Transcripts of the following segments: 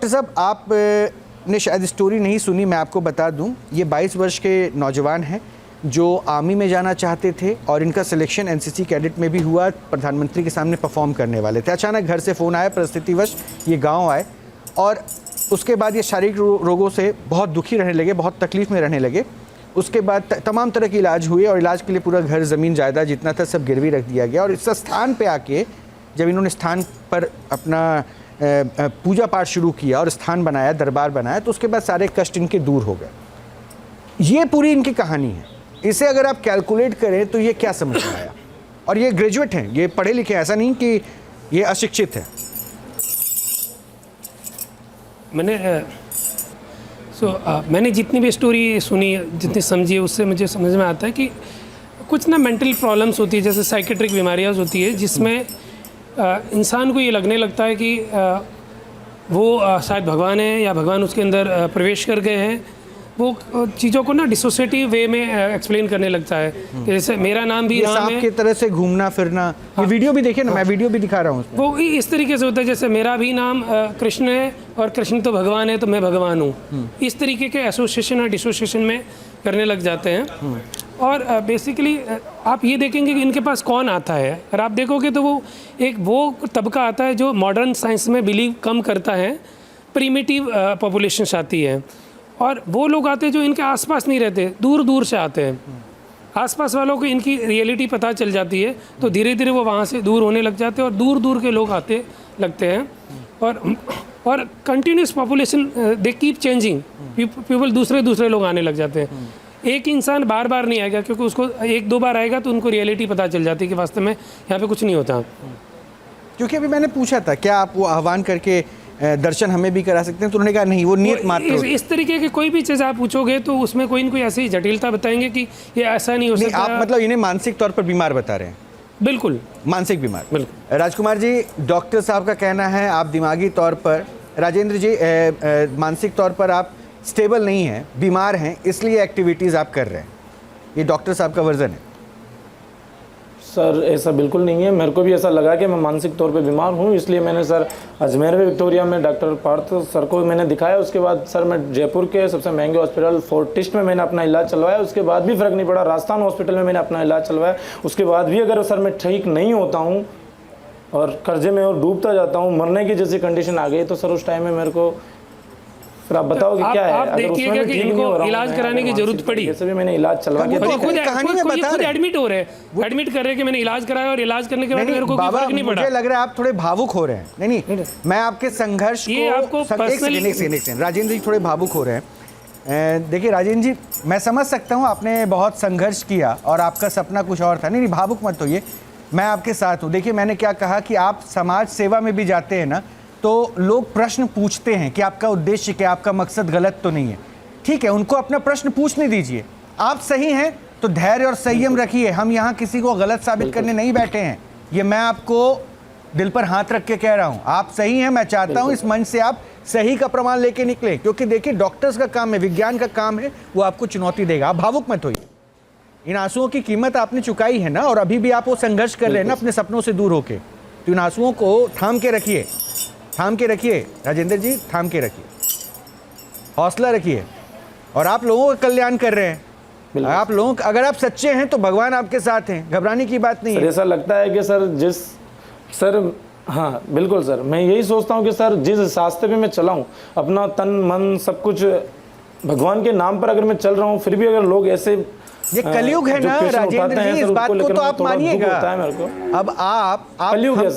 Doctor साहब, आप ने शायद स्टोरी नहीं सुनी, मैं आपको बता दूं। ये 22 वर्ष के नौजवान हैं जो आर्मी में जाना चाहते थे और इनका सिलेक्शन एनसीसी कैडेट में भी हुआ। प्रधानमंत्री के सामने परफॉर्म करने वाले थे। अचानक घर से फ़ोन आया, परिस्थितिवश ये गांव आए और उसके बाद ये शारीरिक रोगों से बहुत दुखी रहने लगे, बहुत तकलीफ़ में रहने लगे। उसके बाद तमाम तरह के इलाज हुए और इलाज के लिए पूरा घर, ज़मीन, जायदाद जितना था सब गिरवी रख दिया गया। और इस स्थान पे आके जब इन्होंने स्थान पर अपना पूजा पाठ शुरू किया और स्थान बनाया, दरबार बनाया, तो उसके बाद सारे कष्ट इनके दूर हो गए। ये पूरी इनकी कहानी है। इसे अगर आप कैलकुलेट करें तो ये क्या समझ में आया? और ये ग्रेजुएट हैं, ये पढ़े लिखे हैं, ऐसा नहीं कि ये अशिक्षित है। मैंने जितनी भी स्टोरी सुनी, जितनी समझी है, उससे मुझे समझ में आता है कि कुछ ना मेंटल प्रॉब्लम्स होती है, जैसे साइकेट्रिक बीमारियाँ होती है, जिसमें इंसान को ये लगने लगता है कि वो शायद भगवान है या भगवान उसके अंदर प्रवेश कर गए हैं। वो चीज़ों को ना डिसोसिएटिव वे में एक्सप्लेन करने लगता है कि जैसे मेरा नाम भी राम है, की तरह से घूमना फिरना। ये वीडियो भी देखिए ना, मैं वीडियो भी दिखा रहा हूँ। वो इस तरीके से होता है जैसे मेरा भी नाम कृष्ण है और कृष्ण तो भगवान है तो मैं भगवान हूँ। इस तरीके के एसोसिएशन और डिसोसिएशन में करने लग जाते हैं। और बेसिकली आप ये देखेंगे कि इनके पास कौन आता है, और आप देखोगे तो वो तबका आता है जो मॉडर्न साइंस में बिलीव कम करता है, प्रीमिटिव पॉपुलेशन आती है। और वो लोग आते हैं जो इनके आसपास नहीं रहते, दूर दूर से आते हैं। आसपास वालों को इनकी रियलिटी पता चल जाती है तो धीरे धीरे वो वहाँ से दूर होने लग जाते हैं और दूर दूर के लोग आते लगते हैं। और continuous population they keep changing, people दूसरे लोग आने लग जाते हैं। एक इंसान बार बार नहीं आएगा, क्योंकि उसको एक दो बार आएगा तो उनको रियलिटी पता चल जाती है कि वास्तव में यहाँ पे कुछ नहीं होता। क्योंकि अभी मैंने पूछा था क्या आप वो आह्वान करके दर्शन हमें भी करा सकते हैं, तो उन्होंने कहा नहीं, वो नियत मात्र। इस तरीके की कोई भी चीज़ आप पूछोगे तो उसमें कोई न कोई ऐसी जटिलता बताएंगे कि ये ऐसा नहीं हो सकता। आप मतलब इन्हें मानसिक तौर पर बीमार बता रहे हैं? बिल्कुल, मानसिक बीमार। बिल्कुल। राजकुमार जी, डॉक्टर साहब का कहना है आप दिमागी तौर पर, राजेंद्र जी मानसिक तौर पर आप स्टेबल नहीं हैं, बीमार हैं, इसलिए एक्टिविटीज़ आप कर रहे हैं। ये डॉक्टर साहब का वर्जन है। सर ऐसा बिल्कुल नहीं है, मेरे को भी ऐसा लगा कि मैं मानसिक तौर पे बीमार हूँ, इसलिए मैंने सर अजमेर में विक्टोरिया में डॉक्टर पार्थ सर को मैंने दिखाया। उसके बाद सर मैं जयपुर के सबसे महंगे हॉस्पिटल फोर्टिस्ट में मैंने अपना इलाज चलवाया। उसके बाद भी फ़र्क नहीं पड़ा। राजस्थान हॉस्पिटल में मैंने अपना इलाज चलवाया। उसके बाद भी अगर सर मैं ठीक नहीं होता हूँ और कर्जे में और डूबता जाता हूँ, मरने की जैसी कंडीशन आ गई, तो सर उस टाइम में मेरे को फिर आप बताओ कि क्या है। आप देखिएगा कि इनको इलाज कराने की जरूरत पड़ी। जैसे भी मैंने इलाज चलवा के खुद एडमिट हो रहे हैं, एडमिट कर रहे हैं कि मैंने इलाज कराया और इलाज करने के बाद मेरे को कोई फर्क नहीं पड़ा। मुझे लग रहा है आप थोड़े भावुक हो रहे हैं। नहीं, मैं आपके संघर्ष को, एक सेकंड राजेंद्र जी थोड़े भावुक हो रहे हैं। देखिए राजेंद्र जी, मैं समझ सकता हूँ आपने बहुत संघर्ष किया और आपका सपना कुछ और था। नहीं, भावुक मत होइए, मैं आपके साथ हूँ। देखिए मैंने क्या कहा कि आप समाज सेवा में भी जाते हैं ना, तो लोग प्रश्न पूछते हैं कि आपका उद्देश्य क्या, आपका मकसद गलत तो नहीं है। ठीक है, उनको अपना प्रश्न पूछने दीजिए। आप सही हैं तो धैर्य और संयम रखिए। हम यहाँ किसी को गलत साबित करने नहीं बैठे हैं, ये मैं आपको दिल पर हाथ रख के कह रहा हूँ। आप सही हैं, मैं चाहता हूँ इस मंच से आप सही का प्रमाण लेके निकले, क्योंकि देखिए डॉक्टर्स का काम है, विज्ञान का काम है, वो आपको चुनौती देगा। आप भावुक मत होइए। इन आंसुओं की कीमत आपने चुकाई है ना, और अभी भी आप वो संघर्ष कर रहे हैं ना अपने सपनों से दूर होके। तो इन आंसुओं को थाम के रखिए, थाम के रखिए राजेंद्र जी, थाम के रखिए, हौसला रखिए। और आप लोगों का कल्याण कर रहे हैं। आप लोगों, अगर आप सच्चे हैं तो भगवान आपके साथ हैं, घबराने की बात नहीं है। ऐसा लगता है कि सर हाँ बिल्कुल सर, मैं यही सोचता हूँ कि सर जिस रास्ते पे मैं चला हूँ, अपना तन मन सब कुछ भगवान के नाम पर अगर मैं चल रहा हूँ, फिर भी अगर लोग ऐसे, ये कलयुग है ना राजेंद्र जी, इस बात को तो आप मानिएगा। अब आप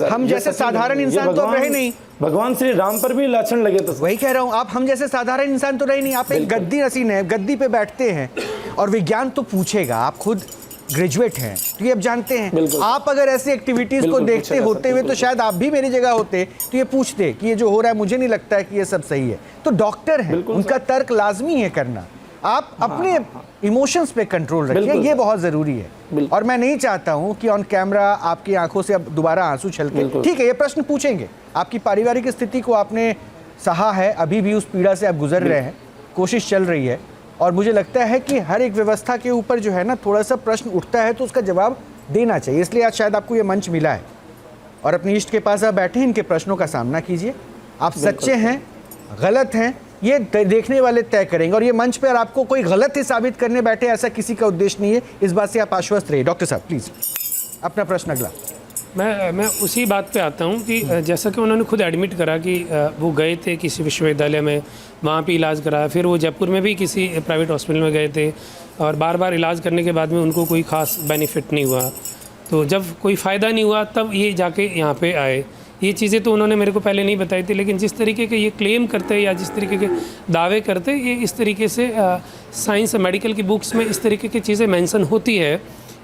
हम जैसे साधारण इंसान तो रहे नहीं। भगवान श्री राम पर भी लाछन लगे तो वही कह रहा हूँ, आप हम जैसे साधारण इंसान तो रहे नहीं। आप एक गद्दी नसीन है, गद्दी पे बैठते हैं और विज्ञान तो पूछेगा। आप खुद ग्रेजुएट हैं तो ये अब जानते हैं। आप अगर ऐसी एक्टिविटीज को देखते होते हुए तो शायद आप भी मेरी जगह होते तो ये पूछते कि ये जो हो रहा है मुझे नहीं लगता है कि ये सब सही है। तो डॉक्टर हैं, उनका तर्क लाजमी है करना। आप अपने इमोशंस पे कंट्रोल रखिए, ये बहुत ज़रूरी है। और मैं नहीं चाहता हूं कि ऑन कैमरा आपकी आंखों से अब दोबारा आंसू छलके। ठीक है, ये प्रश्न पूछेंगे। आपकी पारिवारिक स्थिति को आपने सहा है, अभी भी उस पीड़ा से आप गुजर रहे हैं, कोशिश चल रही है। और मुझे लगता है कि हर एक व्यवस्था के ऊपर जो है ना थोड़ा सा प्रश्न उठता है तो उसका जवाब देना चाहिए। इसलिए आज शायद आपको ये मंच मिला है और अपने इष्ट के पास आप बैठे इनके प्रश्नों का सामना कीजिए। आप सच्चे हैं, गलत हैं, ये देखने वाले तय करेंगे, और ये मंच पर आपको कोई गलत ही साबित करने बैठे ऐसा किसी का उद्देश्य नहीं है, इस बात से आप आश्वस्त रहिए। डॉक्टर साहब प्लीज़ अपना प्रश्न अगला। मैं उसी बात पे आता हूँ कि जैसा कि उन्होंने खुद एडमिट करा कि वो गए थे किसी विश्वविद्यालय में, वहाँ पे इलाज कराया, फिर वो जयपुर में भी किसी प्राइवेट हॉस्पिटल में गए थे और बार बार इलाज करने के बाद में उनको कोई ख़ास बेनिफिट नहीं हुआ, तो जब कोई फ़ायदा नहीं हुआ तब ये जाके यहाँ पे आए। ये चीज़ें तो उन्होंने मेरे को पहले नहीं बताई थी, लेकिन जिस तरीके के ये क्लेम करते हैं या जिस तरीके के दावे करते हैं, ये इस तरीके से साइंस मेडिकल की बुक्स में इस तरीके की चीज़ें मेंशन होती है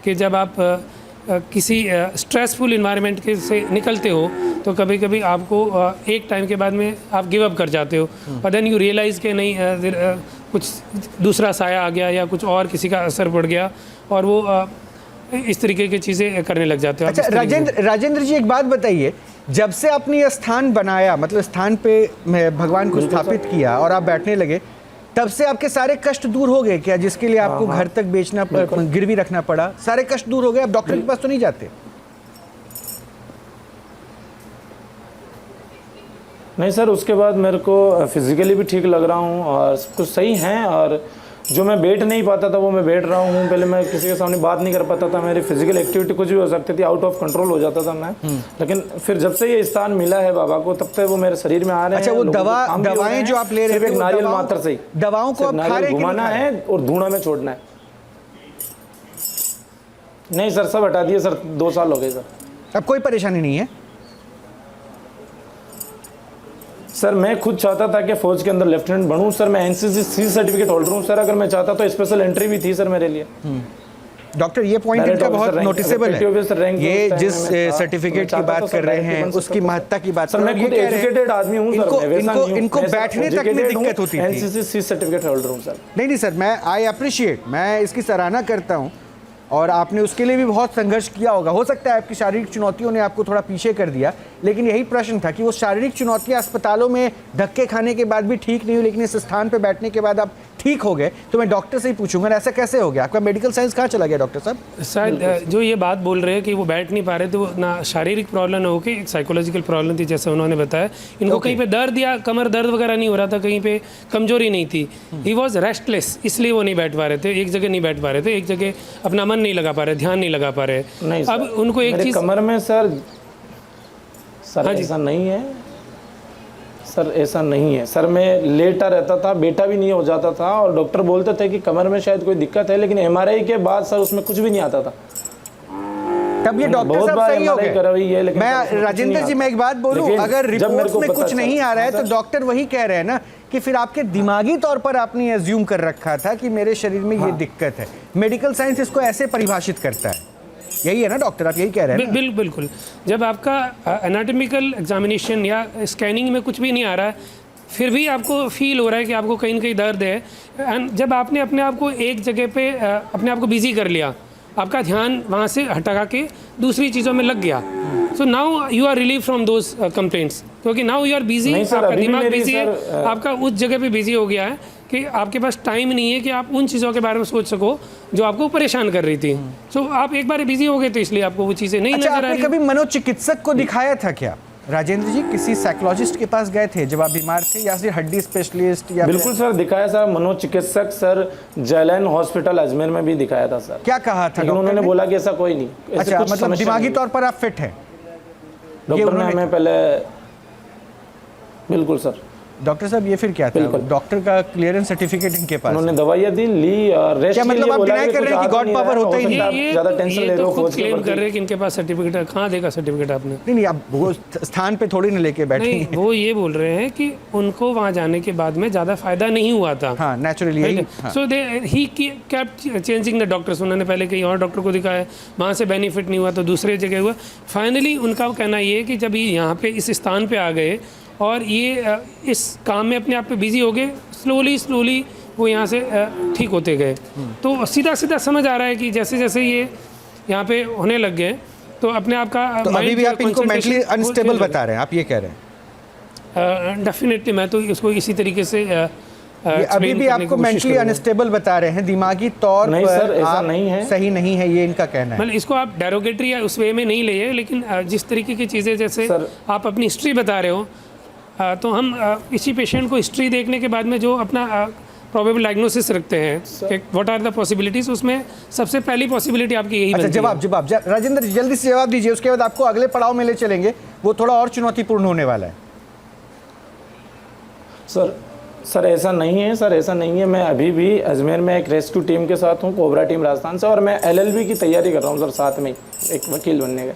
कि जब आप किसी स्ट्रेसफुल इन्वायरमेंट के से निकलते हो तो कभी कभी आपको एक टाइम के बाद में आप गिव अप कर जाते हो, और देन यू रियलाइज़ कि नहीं कुछ दूसरा साया आ गया या कुछ और किसी का असर पड़ गया, और वो इस तरीके की चीज़ें करने लग जाते हो। अच्छा राजेंद्र जी, एक बात बताइए, जब से आपने यह स्थान बनाया, मतलब स्थान पे भगवान को स्थापित किया और आप बैठने लगे, तब से आपके सारे कष्ट दूर हो गए क्या, जिसके लिए आपको घर तक बेचना गिरवी रखना पड़ा? सारे कष्ट दूर हो गए, आप डॉक्टर के पास तो नहीं जाते? नहीं सर, उसके बाद मेरे को फिजिकली भी ठीक लग रहा हूँ और सब कुछ सही है, और जो मैं बैठ नहीं पाता था वो मैं बैठ रहा हूँ। पहले मैं किसी के सामने बात नहीं कर पाता था, मेरी फिजिकल एक्टिविटी कुछ भी हो सकती थी, आउट ऑफ कंट्रोल हो जाता था मैं। लेकिन फिर जब से ये स्थान मिला है बाबा को, तब से वो मेरे शरीर में आ रहे हैं। अच्छा, वो दवाएं जो आप ले रहे हैं, नारियल मात्र से ही दवाओं को आप खा रहे हैं, घुमाना है और धुआं में छोड़ना है। नहीं सर, सब हटा दिए सर, 2 साल हो गए सर। अब कोई परेशानी नहीं है? सर मैं खुद चाहता था कि फौज के अंदर लेफ्टिनेंट बनूं सर, मैं एनसीसी सर्टिफिकेट होल्डर हूं सर, अगर मैं चाहता तो स्पेशल एंट्री भी थी सर मेरे लिए। डॉक्टर, ये पॉइंट इनका बहुत नोटिसेबल है, ये जिस सर्टिफिकेट की बात कर रहे हैं उसकी महत्ता की बात सर, मैं खुद एजुकेटेड आदमी हूं सर, इनको बैठने तक में दिक्कत होती थी। एनसीसी सर्टिफिकेट होल्डर हूं सर। नहीं सर, मैं आई अप्रिशिएट, मैं इसकी सराहना करता हूँ, और आपने उसके लिए भी बहुत संघर्ष किया होगा। हो सकता है आपकी शारीरिक चुनौतियों ने आपको थोड़ा पीछे कर दिया, लेकिन यही प्रश्न था कि वो शारीरिक चुनौतियां अस्पतालों में धक्के खाने के बाद भी ठीक नहीं हुई, लेकिन इस स्थान पे बैठने के बाद आप ठीक हो गए। तो मैं डॉक्टर से ही पूछूंगा, ऐसा कैसे हो गया? आपका मेडिकल साइंस कहाँ चला गया डॉक्टर साहब? शायद जो ये बात बोल रहे हैं कि वो बैठ नहीं पा रहे थे, वो ना शारीरिक प्रॉब्लम हो के एक साइकोलॉजिकल प्रॉब्लम थी, जैसे उन्होंने बताया। इनको कहीं पे दर्द या कमर दर्द वगैरह नहीं हो रहा था, कहीं पे कमजोरी नहीं थी, ही वॉज रेस्टलेस, इसलिए वो नहीं बैठ पा रहे थे, एक जगह नहीं बैठ पा रहे थे, एक जगह अपना मन नहीं लगा पा रहे, ध्यान नहीं लगा पा रहे। नहीं अब उनको एक चीज़ कमर में सर ऐसा नहीं है सर, ऐसा नहीं है सर, मैं लेटा रहता था, बेटा भी नहीं हो जाता था, और डॉक्टर बोलते थे कि कमर में शायद कोई दिक्कत है, लेकिन एमआरआई के बाद सर उसमें कुछ भी नहीं आता था। तब ये डॉक्टर साहब सही हो गए। मैं राजेंद्र जी, मैं एक बात बोलूं, अगर रिपोर्ट्स में कुछ नहीं आ रहा है तो डॉक्टर वही कह रहे हैं ना कि फिर आपके दिमागी तौर पर आपने एज्यूम कर रखा था कि मेरे शरीर में ये दिक्कत है। मेडिकल साइंस इसको ऐसे परिभाषित करता है, यही है ना डॉक्टर, आप यही कह रहे हैं? बिल्कुल। जब आपका एनाटॉमिकल एग्जामिनेशन या स्कैनिंग में कुछ भी नहीं आ रहा है, फिर भी आपको फील हो रहा है कि आपको कहीं ना कहीं दर्द है, एंड जब आपने अपने आप को एक जगह पे अपने आप को बिजी कर लिया, आपका ध्यान वहाँ से हटा के दूसरी चीज़ों में लग गया, so now you are relieve from those complaints, क्योंकि नाउ यू आर बिजी, आपका दिमाग बिजी है, आपका उस जगह पे बिजी हो गया है कि आपके पास टाइम नहीं है कि आप उन चीज़ों के बारे में सोच सको जो आपको परेशान कर रही थी। सो आप एक बार बिजी हो गए तो इसलिए आपको वो चीज़ें नहीं नजर आ रही। कभी मनोचिकित्सक को दिखाया था क्या राजेंद्र जी? किसी साइकोलॉजिस्ट के पास गए थे जब आप बीमार थे, या फिर हड्डी स्पेशलिस्ट? या बिल्कुल सर, दिखाया सर, मनोचिकित्सक सर जैलन हॉस्पिटल अजमेर में भी दिखाया था सर। क्या कहा था? उन्होंने बोला कि ऐसा कोई नहीं। अच्छा, मतलब दिमागी तौर पर आप फिट हैं? डॉक्टर ने हमें पहले, बिल्कुल सर। डॉक्टर साहब, ये फिर क्या था? डॉक्टर का क्लियरेंस सर्टिफिकेट इनके पास? उन्होंने दवाइयां दी, ली, और रेस्ट क्या मतलब आप डिनाई कर रहे हैं कि गॉड पावर होता ही नहीं? ज्यादा टेंशन ले रहे हो, खुद क्लेम कर रहे हैं कि इनके पास सर्टिफिकेट है। कहाँ देगा सर्टिफिकेट आपने? नहीं, आप वो स्थान पे थोड़ी ना लेके बैठे। नहीं, वो ये बोल रहे हैं कि उनको वहाँ जाने के बाद में ज़्यादा फायदा नहीं हुआ था। हाँ, naturally. So they he kept changing the doctors. उन्होंने पहले कहीं और डॉक्टर को दिखाया, वहाँ से बेनिफिट नहीं हुआ तो दूसरे जगह हुआ। फाइनली उनका कहना ये है कि जब ये यहाँ पे इस स्थान पे आ गए और ये इस काम में अपने आप पे बिजी हो गए, स्लोली वो यहाँ से ठीक होते गए। तो सीधा समझ आ रहा है कि जैसे जैसे ये यहाँ पे होने लग गए तो अपने आप का तो अभी भी आप इनको मेंटली अनस्टेबल बता रहे हैं, आप ये कह रहे हैं? डेफिनेटली मैं तो इसको इसी तरीके से अभी भी आपको मेंटली अनस्टेबल बता रहे हैं, दिमागी तौर नहीं पर सर, ऐसा नहीं है, सही नहीं है, ये इनका कहना है। मतलब इसको आप डेरोगेटरी या उस वे में नहीं ले, लेकिन जिस तरीके की चीज़ें, जैसे आप अपनी हिस्ट्री बता रहे हो, तो हम इसी पेशेंट को हिस्ट्री देखने के बाद में जो अपना प्रोबेबल डायग्नोसिस रखते हैं कि व्हाट आर द पॉसिबिलिटीज़, उसमें सबसे पहली पॉसिबिलिटी आपकी यही अच्छा, बनती है। जवाब राजेंद्र जी जल्दी से जवाब दीजिए, उसके बाद आपको अगले पड़ाव में ले चलेंगे, वो थोड़ा और चुनौतीपूर्ण होने वाला है। सर ऐसा नहीं है, सर ऐसा नहीं है। मैं अभी भी अजमेर में एक रेस्क्यू टीम के साथ हूँ, कोबरा टीम राजस्थान से, और मैं LLB की तैयारी कर रहा हूँ सर, साथ में एक वकील बनने का।